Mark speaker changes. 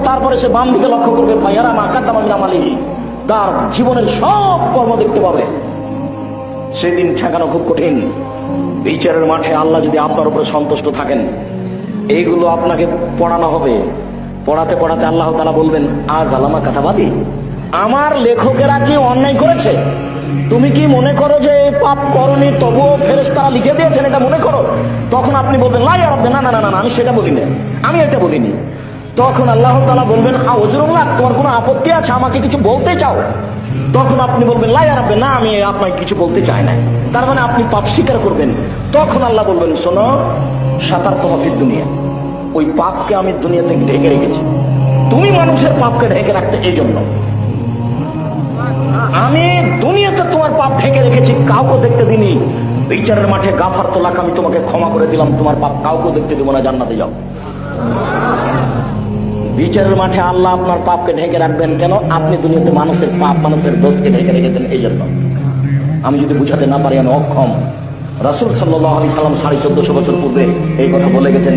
Speaker 1: তারপরে সে বাম দিকে লক্ষ্য করবে, তার জীবনের সব কর্ম দেখতে পাবে। সেদিন ঠেকানো খুব কঠিন। বিচারের মাঠে আল্লাহ যদি আপনার উপরে সন্তুষ্ট থাকেন, এইগুলো আপনাকে পড়ানো হবে। পড়াতে পড়াতে আল্লাহ তাআলা বলবেন, আজ আলামা কাতাবাদি, আমার লেখকেরা কি অন্যায় করেছে? তুমি কি মনে করো যে এই পাপ করনি তবুও ফেরেশতারা লিখে দিয়েছেন, এটা মনে করো? তখন আপনি বলবেন, লা ইয়া রাব্বি, না না না না, আমি সেটা বলিনি, আমি এটা বলিনি। তখন আল্লাহ তাআলা বলবেন, আউযুরুল্লাহ, তোমার কোনো আপত্তি আছে, আমাকে কিছু বলতে চাও? তখন আপনি বলবেন, লা ইয়া রাব্বি, না, আমি আপনাকে কিছু বলতে চাই না। তার মানে আপনি পাপ স্বীকার করবেন। তখন আল্লাহ বলবেন, শোনো, সাতারতুহা ফিদ দুনিয়া, ওই পাপকে আমি দুনিয়াতে ঢেকে রেখেছি। তুমি মানুষের পাপকে ঢেকে রাখতে, এই জন্য আমি দুনিয়াতে তোমার পাপ ঢেকে রেখেছি, কাউকে দেখতে দিনি। বিচারের মাঠে গাফারতু লাক, আমি তোমাকে ক্ষমা করে দিলাম, তোমার পাপ কাউকে দেখতে দেবো না, জান্নাতে যাও। বিচারের মাঠে আল্লাহ আপনার পাপকে ঢেকে রাখবেন কেন? আপনি দুনিয়াতে মানুষের পাপ, মানুষের দোষকে ঢেকে রেখেছেন, এই জন্য। আমি যদি বুঝাতে না পারি, আমি অক্ষম। রাসূল সাল্লাল্লাহু আলাইহি সাল্লাম 1450 বছর পূর্বে এই কথা বলে গেছেন।